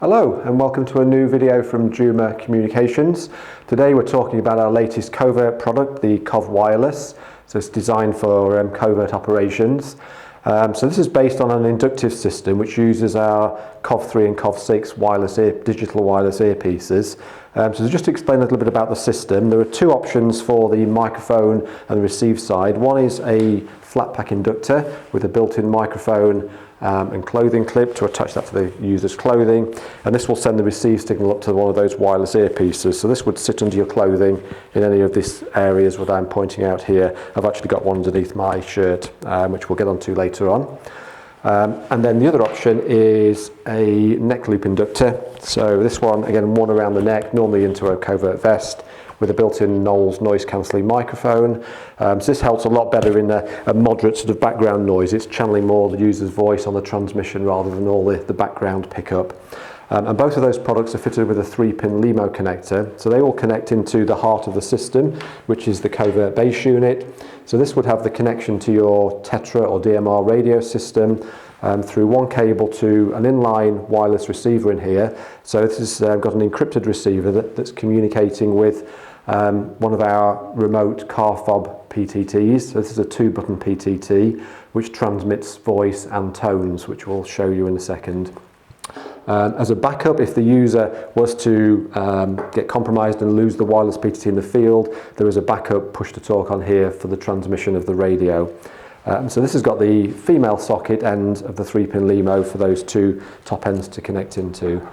Hello and welcome to a new video from JUMA Communications. Today we're talking about our latest Covert product, the Cov Wireless. So it's designed for covert operations. So this is based on an inductive system which uses our Cov 3 and Cov 6 digital wireless earpieces. So just to explain a little bit about the system, there are two options for the microphone and the receive side. One is a flat pack inductor with a built-in microphone and clothing clip to attach that to the user's clothing, and this will send the receive signal up to one of those wireless earpieces. So this would sit under your clothing in any of these areas that I'm pointing out here. I've actually got one underneath my shirt, which we'll get onto later on. And then the other option is a neck loop inductor. So this one, again, worn around the neck, normally into a covert vest, with a built-in Knowles noise-cancelling microphone. So this helps a lot better in a moderate sort of background noise. It's channeling more the user's voice on the transmission rather than all the background pickup. And both of those products are fitted with a 3-pin LEMO connector. So they all connect into the heart of the system, which is the Covert base unit. So this would have the connection to your Tetra or DMR radio system through one cable to an inline wireless receiver in here. So this has got an encrypted receiver that's communicating with one of our remote car fob PTTs. So this is a 2-button PTT which transmits voice and tones, which we'll show you in a second. As a backup, if the user was to get compromised and lose the wireless PTT in the field, there is a backup push to talk on here for the transmission of the radio. So this has got the female socket end of the 3-pin LEMO for those two top ends to connect into.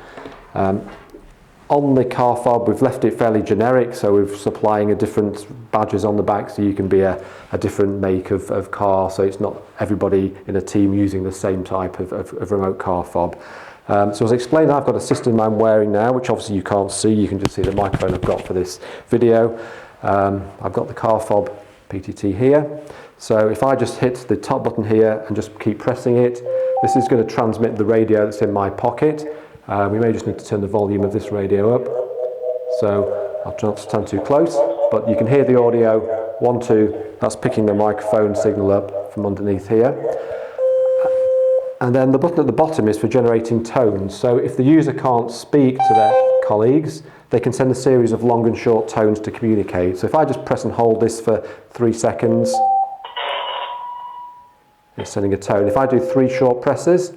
On the car fob, we've left it fairly generic, so we're supplying a different badges on the back, so you can be a different make of car, so it's not everybody in a team using the same type of remote car fob. So as I explained, I've got a system I'm wearing now, which obviously you can't see. You can just see the microphone I've got for this video. I've got the car fob PTT here. So if I just hit the top button here and just keep pressing it, this is going to transmit the radio that's in my pocket. We may just need to turn the volume of this radio up. So I'll not stand too close, but you can hear the audio, 1, 2, that's picking the microphone signal up from underneath here. And then the button at the bottom is for generating tones. So if the user can't speak to their colleagues, they can send a series of long and short tones to communicate. So if I just press and hold this for 3 seconds, it's sending a tone. If I do 3 short presses,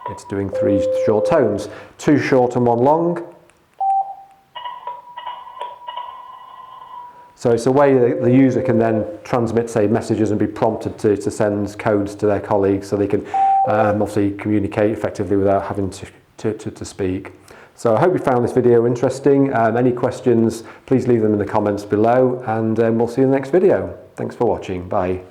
it's doing 3 short tones. 2 short and 1 long. So it's a way that the user can then transmit, say, messages and be prompted to send codes to their colleagues, so they can obviously communicate effectively without having to speak. So I hope you found this video interesting. Any questions, please leave them in the comments below, and we'll see you in the next video. Thanks for watching. Bye.